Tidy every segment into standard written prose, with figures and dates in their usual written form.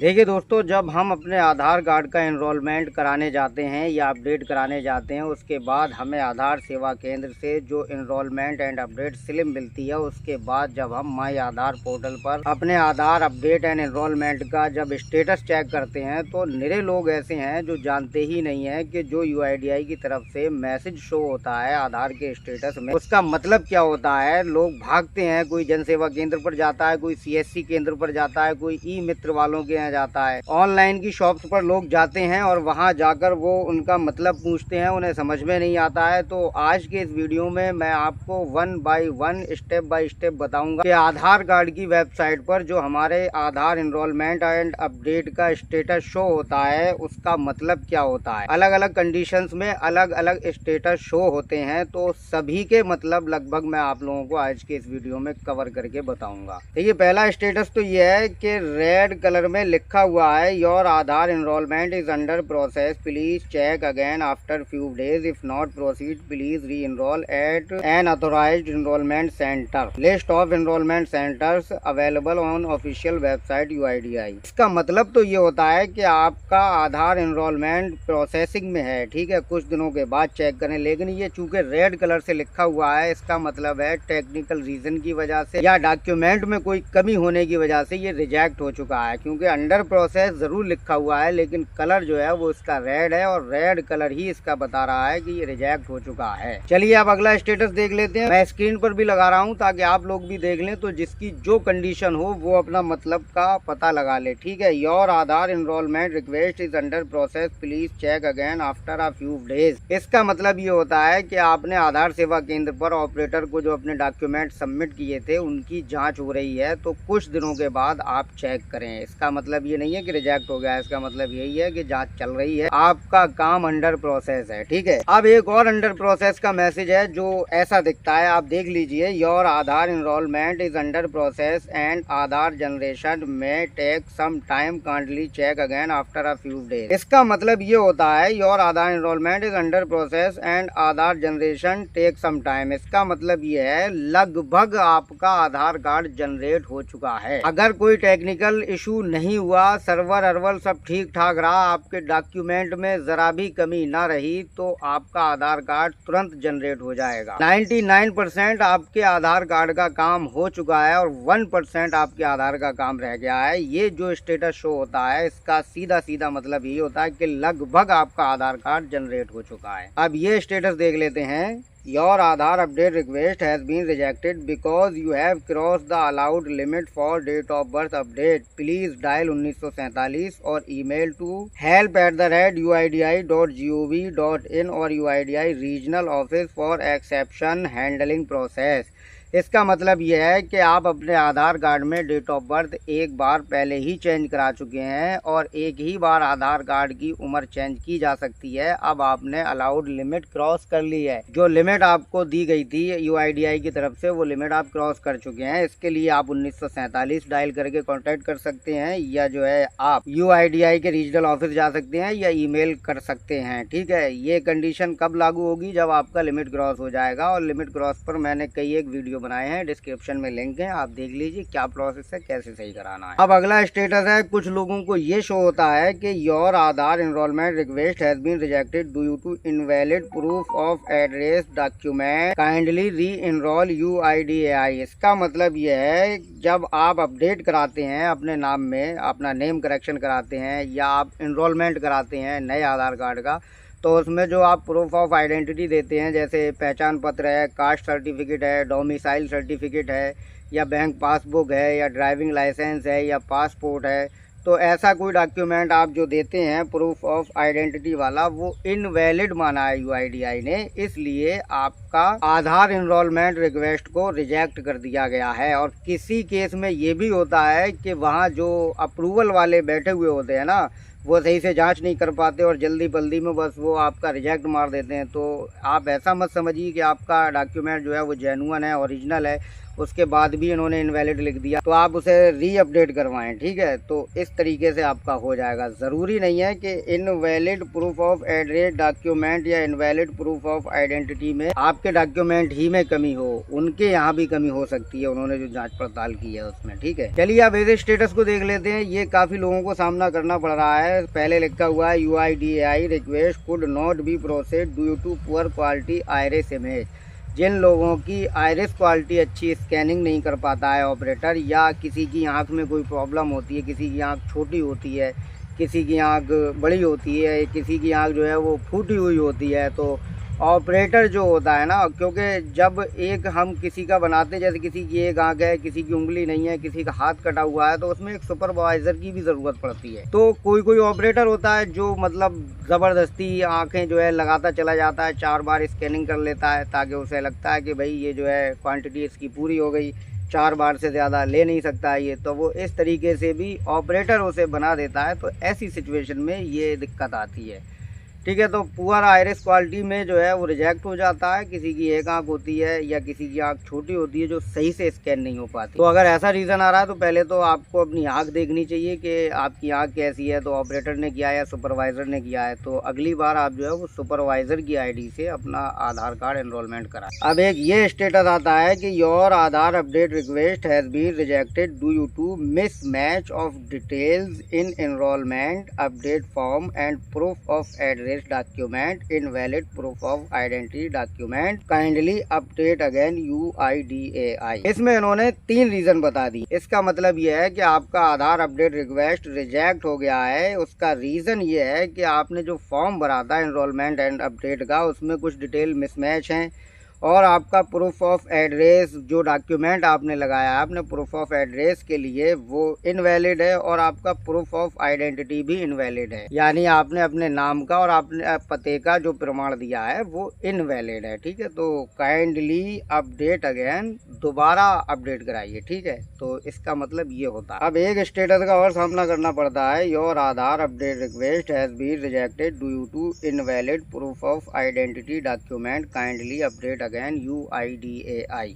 देखिए दोस्तों, जब हम अपने आधार कार्ड का एनरोलमेंट कराने जाते हैं या अपडेट कराने जाते हैं, उसके बाद हमें आधार सेवा केंद्र से जो एनरोलमेंट एंड अपडेट स्लिप मिलती है, उसके बाद जब हम माई आधार पोर्टल पर अपने आधार अपडेट एंड एनरोलमेंट का जब स्टेटस चेक करते हैं, तो निरे लोग ऐसे हैं जो जानते ही नहीं है कि जो यूआईडीआई की तरफ से मैसेज शो होता है आधार के स्टेटस में, उसका मतलब क्या होता है। लोग भागते हैं, कोई जन सेवा केंद्र पर जाता है, कोई सीएससी केंद्र पर जाता है, कोई ई मित्र वालों के जाता है, ऑनलाइन की शॉप्स पर लोग जाते हैं और वहां जाकर वो उनका मतलब पूछते हैं, उन्हें समझ में नहीं आता है। तो आज के इस वीडियो में मैं आपको 1 बाय 1 स्टेप बाय स्टेप बताऊंगा कि आधार कार्ड की वेबसाइट पर जो हमारे आधार एनरोलमेंट एंड अपडेट का स्टेटस शो होता है, उसका मतलब क्या होता है। अलग अलग कंडीशंस में अलग अलग स्टेटस शो होते हैं, तो सभी के मतलब लगभग मैं आप लोगों को आज के इस वीडियो में कवर करके बताऊंगा। देखिए, पहला स्टेटस तो यह है कि रेड कलर में लिखा हुआ है, your Aadhaar enrolment is under process, please check again after few days, if not proceed please re enrol at an authorised enrolment centre, list of enrolment centres available on official website UIDAI. इसका मतलब तो ये होता है कि आपका आधार enrolment processing में है, ठीक है, कुछ दिनों के बाद चेक करें। लेकिन ये चूंकि रेड कलर से लिखा हुआ है, इसका मतलब है टेक्निकल रीजन की वजह से या डॉक्यूमेंट में कोई कमी होने की वजह से ये रिजेक्ट हो चुका है। क्योंकि अंडर प्रोसेस जरूर लिखा हुआ है, लेकिन कलर जो है वो इसका रेड है और रेड कलर ही इसका बता रहा है कि ये रिजेक्ट हो चुका है। चलिए अब अगला स्टेटस देख लेते हैं। मैं स्क्रीन पर भी लगा रहा हूं ताकि आप लोग भी देख लें, तो जिसकी जो कंडीशन हो वो अपना मतलब का पता लगा ले, ठीक है। Your Aadhaar enrolment request is under process, please check again after a few days. इसका मतलब ये होता है कि आपने आधार सेवा केंद्र पर ऑपरेटर को जो अपने डॉक्यूमेंट सबमिट किए थे, उनकी जाँच हो रही है, तो कुछ दिनों के बाद आप चेक करें। इसका मतलब ये नहीं है कि रिजेक्ट हो गया है, इसका मतलब यही है कि जांच चल रही है, आपका काम अंडर प्रोसेस है, ठीक है। अब एक और अंडर प्रोसेस का मैसेज है जो ऐसा दिखता है, आप देख लीजिए। Your Aadhaar enrolment is under process and Aadhaar generation में take some time, kindly check again after a few days. इसका मतलब ये होता है, your Aadhaar enrolment is under process and Aadhaar generation take some time. इसका मतलब ये है लगभग आपका आधार कार्ड जनरेट हो चुका है। अगर कोई टेक्निकल इशू नहीं हुआ, सर्वर अरवर सब ठीक ठाक रहा, आपके डॉक्यूमेंट में जरा भी कमी ना रही, तो आपका आधार कार्ड तुरंत जनरेट हो जाएगा। 99% आपके आधार कार्ड का काम हो चुका है और 1% आपके आधार का काम रह गया है। ये जो स्टेटस शो होता है, इसका सीधा सीधा मतलब ये होता है कि लगभग आपका आधार कार्ड जनरेट हो चुका है। अब ये स्टेटस देख लेते हैं। Your Aadhaar update request has been rejected because you have crossed the allowed limit for date of birth update. Please dial 1947 और email to help@uidi.gov.in और UIDI regional office for exception handling process। इसका मतलब यह है कि आप अपने Aadhaar card में डेट ऑफ बर्थ एक बार पहले ही चेंज करा चुके हैं और एक ही बार आधार कार्ड की उम्र चेंज की जा सकती है। अब आपने अलाउड लिमिट क्रॉस कर ली है, जो लिमिट आपको दी गई थी यूआईडीआई की तरफ से, वो लिमिट आप क्रॉस कर चुके हैं। इसके लिए आप 1947 डायल करके कॉन्टेक्ट कर सकते हैं, या जो है आप यूआईडीआई के रीजनल ऑफिस जा सकते हैं या ईमेल कर सकते हैं, ठीक है। ये कंडीशन कब लागू होगी? जब आपका लिमिट क्रॉस हो जाएगा। और लिमिट क्रॉस पर मैंने कई एक वीडियो बनाए हैं, डिस्क्रिप्शन में लिंक है, आप देख लीजिए क्या प्रोसेस है, कैसे सही कराना है। अब अगला स्टेटस है, कुछ लोगों को ये शो होता है कि your Aadhaar enrolment request has been rejected due to invalid proof of address document, kindly re enrol UIDAI. इसका मतलब ये है, जब आप अपडेट कराते हैं अपने नाम में, अपना नेम करेक्शन कराते हैं या आप एनरोलमेंट कराते हैं नए आधार कार्ड का, तो उसमें जो आप प्रूफ ऑफ आइडेंटिटी देते हैं, जैसे पहचान पत्र है, कास्ट सर्टिफिकेट है, डोमिसाइल सर्टिफिकेट है, या बैंक पासबुक है, या ड्राइविंग लाइसेंस है, या पासपोर्ट है, तो ऐसा कोई डॉक्यूमेंट आप जो देते हैं प्रूफ ऑफ आइडेंटिटी वाला, वो इनवैलिड माना है यूआईडीआई ने, इसलिए आपका आधार एनरोलमेंट रिक्वेस्ट को रिजेक्ट कर दिया गया है। और किसी केस में ये भी होता है कि वहाँ जो अप्रूवल वाले बैठे हुए होते हैं ना, वो सही से जांच नहीं कर पाते और जल्दी बल्दी में बस वो आपका रिजेक्ट मार देते हैं। तो आप ऐसा मत समझिए कि आपका डॉक्यूमेंट जो है वो जेन्युइन है, ओरिजिनल है, उसके बाद भी इन्होंने इनवैलिड लिख दिया, तो आप उसे री अपडेट करवाएं, ठीक है। तो इस तरीके से आपका हो जाएगा। ज़रूरी नहीं है कि invalid proof of address document या इनवैलिड प्रूफ ऑफ आइडेंटिटी में आपके डॉक्यूमेंट ही में कमी हो, उनके यहाँ भी कमी हो सकती है, उन्होंने जो जांच पड़ताल की है उसमें, ठीक है। चलिए अब इस स्टेटस को देख लेते हैं। ये काफ़ी लोगों को सामना करना पड़ रहा है। पहले लिखा हुआ है UIDAI request could not be processed due to poor quality iris image. जिन लोगों की आइरिस क्वालिटी अच्छी स्कैनिंग नहीं कर पाता है ऑपरेटर, या किसी की आँख में कोई प्रॉब्लम होती है, किसी की आँख छोटी होती है, किसी की आँख बड़ी होती है, किसी की आँख जो है वो फूटी हुई होती है, तो ऑपरेटर जो होता है ना, क्योंकि जब एक हम किसी का बनाते हैं, जैसे किसी की एक आंख है, किसी की उंगली नहीं है, किसी का हाथ कटा हुआ है, तो उसमें एक सुपरवाइजर की भी ज़रूरत पड़ती है। तो कोई कोई ऑपरेटर होता है जो मतलब ज़बरदस्ती आंखें जो है लगाता चला जाता है, 4 बार स्कैनिंग कर लेता है, ताकि उसे लगता है कि भाई ये जो है क्वांटिटी इसकी पूरी हो गई, 4 बार से ज़्यादा ले नहीं सकता है ये, तो वो इस तरीके से भी ऑपरेटर उसे बना देता है। तो ऐसी सिचुएशन में ये दिक्कत आती है, ठीक है। तो पुअर आइरिस क्वालिटी में जो है वो रिजेक्ट हो जाता है। किसी की एक आंख होती है या किसी की आंख छोटी होती है जो सही से स्कैन नहीं हो पाती। तो अगर ऐसा रीज़न आ रहा है तो पहले तो आपको अपनी आंख देखनी चाहिए कि आपकी आंख कैसी है, तो ऑपरेटर ने किया है या सुपरवाइज़र ने किया है। तो अगली बार आप जो है वो सुपरवाइज़र की ID से अपना आधार कार्ड एनरोलमेंट कराएं। अब एक ये स्टेटस आता है कि your Aadhaar update request has been rejected due to mismatch of details in enrolment update form and proof of address document, invalid proof of identity document, kindly update again UIDAI। इसमें इन्होंने 3 reason बता दी। इसका मतलब यह है कि आपका आधार अपडेट रिक्वेस्ट रिजेक्ट हो गया है। उसका रीजन ये है कि आपने जो फॉर्म भरा था एनरोलमेंट एंड अपडेट का, उसमें कुछ डिटेल मिसमैच हैं, और आपका प्रूफ ऑफ एड्रेस जो डॉक्यूमेंट आपने लगाया है अपने प्रूफ ऑफ एड्रेस के लिए वो इनवैलिड है, और आपका प्रूफ ऑफ आइडेंटिटी भी इनवैलिड है। यानी आपने अपने नाम का और अपने पते का जो प्रमाण दिया है वो इनवैलिड है, ठीक है। तो काइंडली अपडेट अगेन, दोबारा अपडेट कराइए, ठीक है। तो इसका मतलब ये होता है। अब एक स्टेटस का और सामना करना पड़ता है, your Aadhaar update request has been rejected due to invalid proof of identity document, kindly update again UIDAI।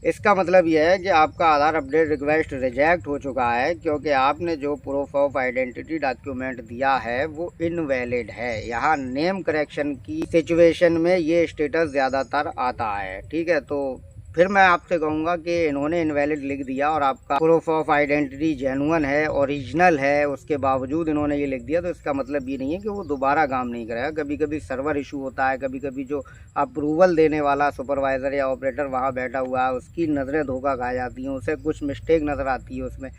इसका मतलब यह है कि आपका आधार अपडेट रिक्वेस्ट रिजेक्ट हो चुका है, क्योंकि आपने जो प्रूफ ऑफ आइडेंटिटी डॉक्यूमेंट दिया है वो इनवैलिड है। यहाँ नेम करेक्शन की सिचुएशन में ये स्टेटस ज़्यादातर आता है, ठीक है। तो फिर मैं आपसे कहूँगा कि इन्होंने इनवैलिड लिख दिया और आपका प्रूफ ऑफ आइडेंटिटी जेन्युइन है, ओरिजिनल है, उसके बावजूद इन्होंने ये लिख दिया, तो इसका मतलब ये नहीं है कि वो दोबारा काम नहीं करेगा। कभी कभी सर्वर इशू होता है, कभी कभी जो अप्रूवल देने वाला सुपरवाइज़र या ऑपरेटर वहाँ बैठा हुआ है उसकी नज़रें धोखा खा जाती हैं, उसे कुछ मिस्टेक नज़र आती है उसमें,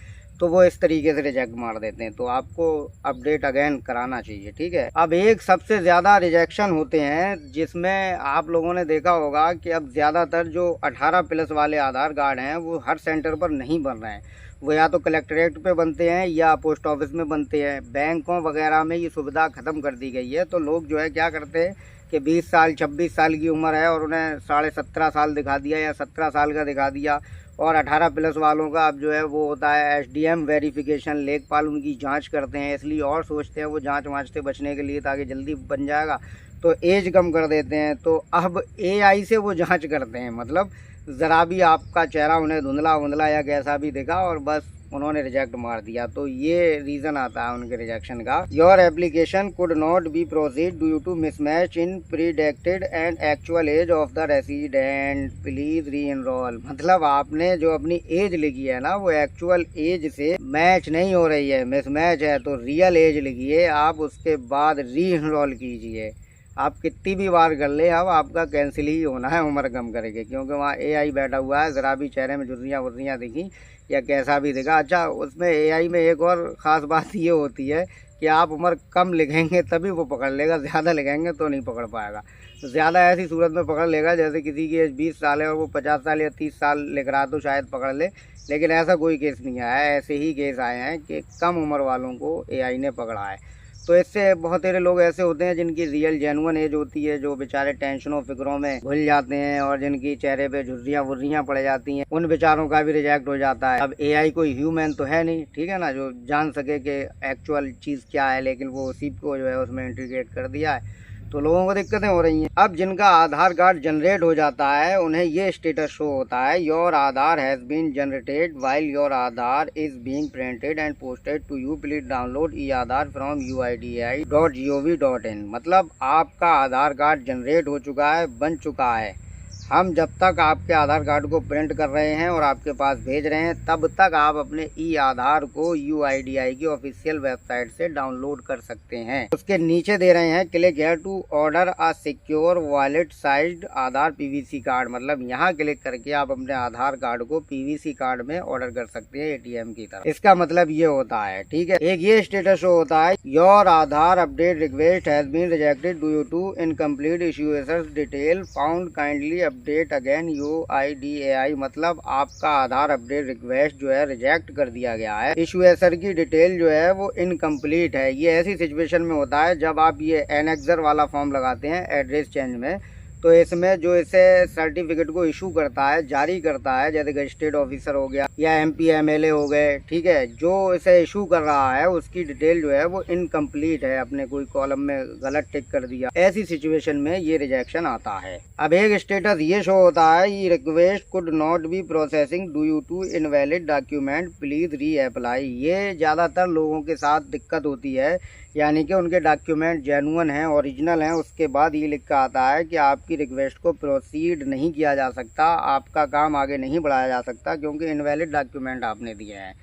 तो वो इस तरीके से रिजेक्ट मार देते हैं। तो आपको अपडेट अगेन कराना चाहिए, ठीक है। अब एक सबसे ज़्यादा रिजेक्शन होते हैं जिसमें आप लोगों ने देखा होगा कि अब ज़्यादातर जो 18+ वाले आधार कार्ड हैं वो हर सेंटर पर नहीं बन रहे हैं। वो या तो कलेक्ट्रेट पे बनते हैं या पोस्ट ऑफिस में बनते हैं। बैंकों वगैरह में ये सुविधा ख़त्म कर दी गई है। तो लोग जो है क्या करते हैं कि 20 साल 26 साल की उम्र है और उन्हें 17.5 साल दिखा दिया या 17 साल का दिखा दिया, और 18+ वालों का अब जो है वो होता है SDM वेरिफिकेशन, लेखपाल उनकी जांच करते हैं, इसलिए और सोचते हैं वो जांच वाँच से बचने के लिए ताकि जल्दी बन जाएगा, तो एज कम कर देते हैं। तो अब AI से वो जांच करते हैं, मतलब ज़रा भी आपका चेहरा उन्हें धुंधला वुंधला या कैसा भी दिखा और बस उन्होंने रिजेक्ट मार दिया। तो ये रीज़न आता है उनके रिजेक्शन का। Your application could not be proceed due to mismatch in predicted and actual age of the resident, please re enrol. मतलब आपने जो अपनी एज लिखी है ना वो एक्चुअल एज से मैच नहीं हो रही है, मिसमैच है, तो रियल एज लिखिए आप, उसके बाद री एनरोल कीजिए। आप कितनी भी बार कर ले, अब आपका कैंसिल ही होना है उम्र कम करके, क्योंकि वहाँ AI बैठा हुआ है, ज़रा भी चेहरे में झुर्रियाँ वुर्रियाँ दिखी या कैसा भी दिखा। अच्छा, उसमें AI में एक और ख़ास बात ये होती है कि आप उम्र कम लिखेंगे तभी वो पकड़ लेगा, ज़्यादा लिखेंगे तो नहीं पकड़ पाएगा। तो ज़्यादा ऐसी सूरत में पकड़ लेगा जैसे किसी की एज 20 साल है और वो 50 साल या 30 साल लिख रहा तो शायद पकड़ ले, लेकिन ऐसा कोई केस नहीं आया है। ऐसे ही केस आए हैं कि कम उम्र वालों को AI ने पकड़ा है। तो इससे बहुत सारे लोग ऐसे होते हैं जिनकी रियल जेन्युइन एज होती है, जो बेचारे टेंशनों फिक्रों में भूल जाते हैं और जिनकी चेहरे पे झुर्रियाँ वुर्रियाँ पड़ जाती हैं, उन बेचारों का भी रिजेक्ट हो जाता है। अब AI कोई ह्यूमन तो है नहीं, ठीक है ना, जो जान सके कि एक्चुअल चीज़ क्या है, लेकिन वो उसी को जो है उसमें इंटीग्रेट कर दिया है। तो लोगों को दिक्कतें हो रही हैं। अब जिनका आधार कार्ड जनरेट हो जाता है उन्हें ये स्टेटस शो होता है, your Aadhaar has been generated while your Aadhaar is being printed and posted to you, please download e Aadhaar from UIDAI.gov.in। मतलब आपका आधार कार्ड जनरेट हो चुका है, बन चुका है। हम जब तक आपके आधार कार्ड को प्रिंट कर रहे हैं और आपके पास भेज रहे हैं, तब तक आप अपने ई आधार को UIDAI की ऑफिशियल वेबसाइट से डाउनलोड कर सकते हैं। उसके नीचे दे रहे हैं click here to order a secure wallet sized Aadhaar PVC card. मतलब यहाँ क्लिक करके आप अपने आधार कार्ड को PVC कार्ड में ऑर्डर कर सकते हैं ATM की तरह। इसका मतलब ये होता है, ठीक है। एक ये स्टेटस शो होता है, your Aadhaar update request has been rejected due to incomplete issuers detail found, kindly update again UIDAI। मतलब आपका आधार अपडेट रिक्वेस्ट जो है रिजेक्ट कर दिया गया है, इश्यूएसर की डिटेल जो है वो इनकम्प्लीट है। ये ऐसी सिचुएशन में होता है जब आप ये एनेक्सर वाला फॉर्म लगाते हैं एड्रेस चेंज में, तो इसमें जो इसे सर्टिफिकेट को इशू करता है, जारी करता है, जैसे गजिस्ट्रेट ऑफिसर हो गया या MP MLA हो गए, ठीक है, जो इसे इशू कर रहा है उसकी डिटेल जो है वो इनकम्प्लीट है, अपने कोई कॉलम में गलत टिक कर दिया, ऐसी सिचुएशन में ये रिजेक्शन आता है। अब एक स्टेटस ये शो होता है, ये request could not be processing due to invalid document, please reapply. ये ज़्यादातर लोगों के साथ दिक्कत होती है, यानी कि उनके डॉक्यूमेंट जेन्युइन हैं, ओरिजिनल हैं, उसके बाद ये लिखा आता है कि आपकी रिक्वेस्ट को प्रोसीड नहीं किया जा सकता, आपका काम आगे नहीं बढ़ाया जा सकता क्योंकि इनवैलिड डॉक्यूमेंट आपने दिए हैं।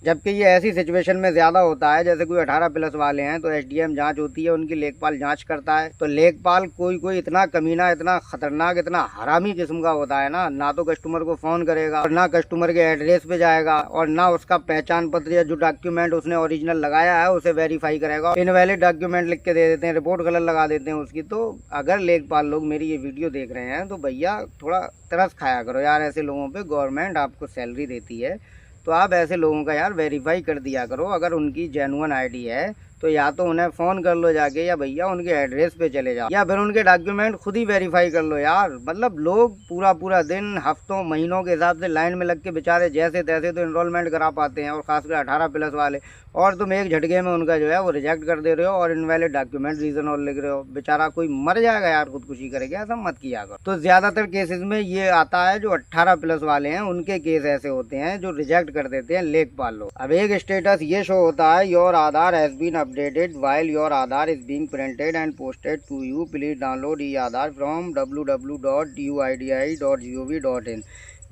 जबकि ये ऐसी सिचुएशन में ज़्यादा होता है, जैसे कोई 18+ वाले हैं तो SDM जांच होती है, उनकी लेखपाल जांच करता है, तो लेखपाल कोई इतना कमीना, इतना खतरनाक, इतना हरामी किस्म का होता है ना तो कस्टमर को फ़ोन करेगा और ना कस्टमर के एड्रेस पे जाएगा और ना उसका पहचान पत्र या जो डॉक्यूमेंट उसने ओरिजिनल लगाया है उसे वेरीफाई करेगा। इनवैलिड डॉक्यूमेंट लिख के दे देते हैं, रिपोर्ट कलर लगा देते हैं उसकी। तो अगर लेखपाल लोग मेरी ये वीडियो देख रहे हैं तो भैया थोड़ा तरस खाया करो यार, ऐसे लोगों पे गवर्नमेंट आपको सैलरी देती है तो आप ऐसे लोगों का यार वेरीफाई कर दिया करो। अगर उनकी जेन्युइन ID है तो या तो उन्हें फ़ोन कर लो जाके, या भैया उनके एड्रेस पे चले जाओ, या फिर उनके डॉक्यूमेंट खुद ही वेरीफाई कर लो यार। मतलब लोग पूरा दिन, हफ्तों महीनों के हिसाब से लाइन में लग के बेचारे जैसे तैसे तो इनरोलमेंट करा पाते हैं, और खासकर 18+ वाले, और तुम एक झटके में उनका जो है वो रिजेक्ट कर दे रहे हो और इनवैलिड डॉक्यूमेंट रीज़न और लिख रहे हो। बेचारा कोई मर जाएगा यार खुदकुशी करेगा, ऐसा मत किया करो। तो ज़्यादातर केसेस में ये आता है, जो 18+ वाले हैं उनके केस ऐसे होते हैं जो रिजेक्ट कर देते हैं लेखपाल लोग। अब एक स्टेटस ये शो होता है, your Aadhaar has been updated while your Aadhaar is being printed and posted to you, please download e-Aadhaar from www.uidai.gov.in।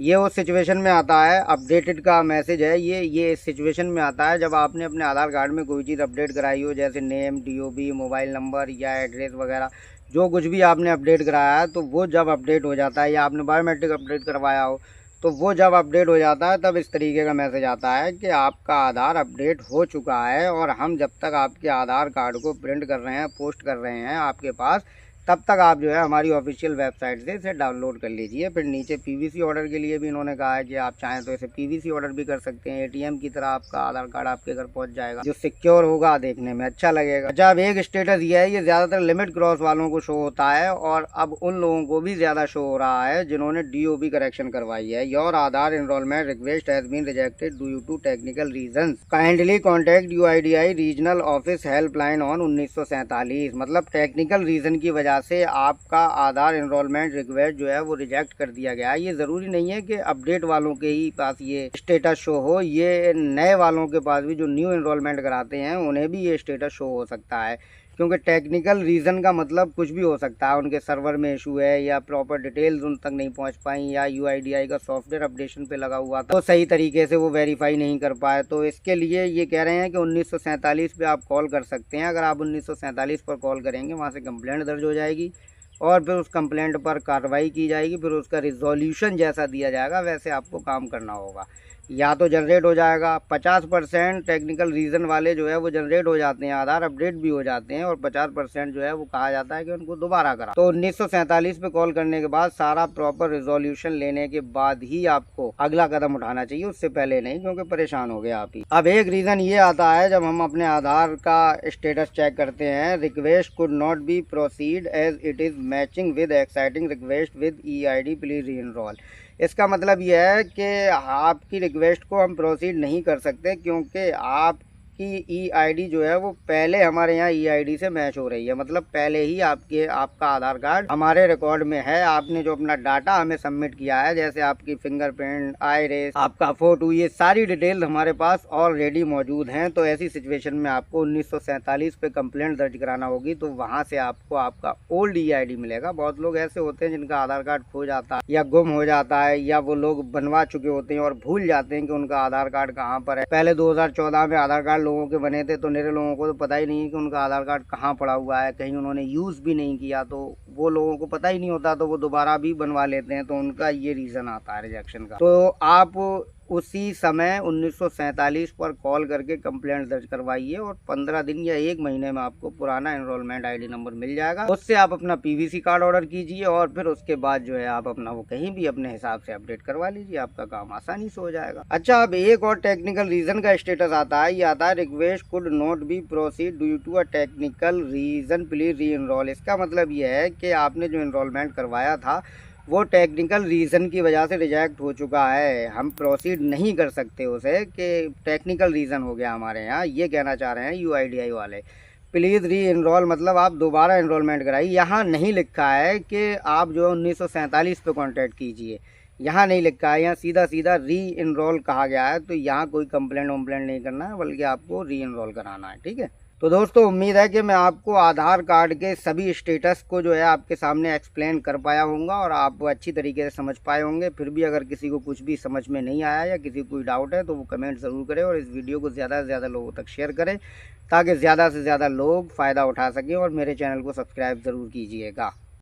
ये उस सिचुएशन में आता है, अपडेटेड का मैसेज है ये इस सिचुएशन में आता है जब आपने अपने आधार कार्ड में कोई चीज़ अपडेट कराई हो, जैसे नेम, DOB, मोबाइल नंबर या एड्रेस वगैरह, जो कुछ भी आपने अपडेट कराया है, तो वो जब अपडेट हो जाता है, या आपने बायोमेट्रिक अपडेट करवाया हो, तो वो जब अपडेट हो जाता है तब इस तरीके का मैसेज आता है कि आपका आधार अपडेट हो चुका है, और हम जब तक आपके आधार कार्ड को प्रिंट कर रहे हैं, पोस्ट कर रहे हैं आपके पास, तब तक आप जो है हमारी ऑफिशियल वेबसाइट से इसे डाउनलोड कर लीजिए। फिर नीचे PVC ऑर्डर के लिए भी इन्होंने कहा है कि आप चाहें तो इसे PVC ऑर्डर भी कर सकते हैं, ATM की तरह आपका आधार कार्ड आपके घर पहुंच जाएगा, जो सिक्योर होगा, देखने में अच्छा लगेगा। अच्छा, अब एक स्टेटस ये है, ये ज़्यादातर लिमिट क्रॉस वालों को शो होता है, और अब उन लोगों को भी ज़्यादा शो हो रहा है जिन्होंने DOB करेक्शन करवाई है। Your Aadhaar enrolment request has been rejected due to technical reason, kindly contact UIDAI regional office helpline on 1947। मतलब टेक्निकल रीजन की वजह से आपका आधार एनरोलमेंट रिक्वेस्ट जो है वो रिजेक्ट कर दिया गया है। ये ज़रूरी नहीं है कि अपडेट वालों के ही पास ये स्टेटस शो हो, ये नए वालों के पास भी, जो न्यू एनरोलमेंट कराते हैं, उन्हें भी ये स्टेटस शो हो सकता है, क्योंकि टेक्निकल रीज़न का मतलब कुछ भी हो सकता है। उनके सर्वर में इशू है, या प्रॉपर डिटेल्स उन तक नहीं पहुंच पाई, या UIDAI का सॉफ्टवेयर अपडेशन पे लगा हुआ था तो सही तरीके से वो वेरीफाई नहीं कर पाए। तो इसके लिए ये कह रहे हैं कि 1947 पे आप कॉल कर सकते हैं। अगर आप 1947 पर कॉल करेंगे, वहाँ से कंप्लेंट दर्ज हो जाएगी और फिर उस कंप्लेंट पर कार्रवाई की जाएगी, फिर उसका रिजोल्यूशन जैसा दिया जाएगा वैसे आपको काम करना होगा। या तो जनरेट हो जाएगा, 50% टेक्निकल रीज़न वाले जो है वो जनरेट हो जाते हैं, आधार अपडेट भी हो जाते हैं, और 50% जो है वो कहा जाता है कि उनको दोबारा करा। तो 1947 पे कॉल करने के बाद सारा प्रॉपर रिजोल्यूशन लेने के बाद ही आपको अगला कदम उठाना चाहिए, उससे पहले नहीं, क्योंकि परेशान हो गए आप ही। अब एक रीज़न ये आता है जब हम अपने आधार का स्टेटस चेक करते हैं, request could not be proceed as it is matching with exciting request with EID, please re enrol. इसका मतलब यह है कि आपकी रिक्वेस्ट को हम प्रोसीड नहीं कर सकते, क्योंकि आप आपकी EID जो है वो पहले हमारे यहाँ EID से मैच हो रही है, मतलब पहले ही आपका आधार कार्ड हमारे रिकॉर्ड में है। आपने जो अपना डाटा हमें सबमिट किया है, जैसे आपकी फिंगरप्रिंट, आइरिस, आपका फोटो, ये सारी डिटेल हमारे पास ऑलरेडी मौजूद हैं। तो ऐसी सिचुएशन में आपको 1947 पे कंप्लेंट दर्ज कराना होगी, तो वहाँ से आपको आपका ओल्ड EID मिलेगा। बहुत लोग ऐसे होते हैं जिनका आधार कार्ड खो जाता है या गुम हो जाता है, या वो लोग बनवा चुके होते हैं और भूल जाते हैं कि उनका आधार कार्ड कहाँ पर है। पहले 2014 में आधार कार्ड लोगों के बने थे, तो मेरे लोगों को तो पता ही नहीं है कि उनका आधार कार्ड कहाँ पड़ा हुआ है, कहीं उन्होंने यूज़ भी नहीं किया, तो वो लोगों को पता ही नहीं होता, तो वो दोबारा भी बनवा लेते हैं। तो उनका ये रीज़न आता है रिजेक्शन का। तो आप उसी समय 1947 पर कॉल करके कंप्लेंट दर्ज करवाइए और 15 दिन या 1 महीने में आपको पुराना एनरोलमेंट ID नंबर मिल जाएगा। उससे आप अपना PVC कार्ड ऑर्डर कीजिए और फिर उसके बाद जो है आप अपना वो कहीं भी अपने हिसाब से अपडेट करवा लीजिए, आपका काम आसानी से हो जाएगा। अच्छा, अब एक और टेक्निकल रीज़न का स्टेटस आता है, ये आता है request could not be proceed due to a technical reason, please re enrol. इसका मतलब ये है कि आपने जो एनरोलमेंट करवाया था वो टेक्निकल रीज़न की वजह से रिजेक्ट हो चुका है, हम प्रोसीड नहीं कर सकते उसे, कि टेक्निकल रीज़न हो गया हमारे यहाँ, ये कहना चाह रहे हैं UIDAI वाले। प्लीज़ री एनरोल मतलब आप दोबारा एनरोलमेंट कराइए। यहाँ नहीं लिखा है कि आप जो 1947 पे कॉन्टैक्ट कीजिए, यहाँ नहीं लिखा है, यहाँ सीधा सीधा री एनरोल कहा गया है। तो यहाँ कोई कंप्लेंट वम्प्लेंट नहीं करना है, बल्कि आपको री एनरोल कराना है, ठीक है। तो दोस्तों, उम्मीद है कि मैं आपको आधार कार्ड के सभी स्टेटस को जो है आपके सामने एक्सप्लेन कर पाया होऊंगा और आप अच्छी तरीके से समझ पाए होंगे। फिर भी अगर किसी को कुछ भी समझ में नहीं आया या किसी को कोई डाउट है तो वो कमेंट ज़रूर करें और इस वीडियो को ज़्यादा से ज़्यादा लोगों तक शेयर करें, ताकि ज़्यादा से ज़्यादा लोग फ़ायदा उठा सकें। और मेरे चैनल को सब्सक्राइब ज़रूर कीजिएगा।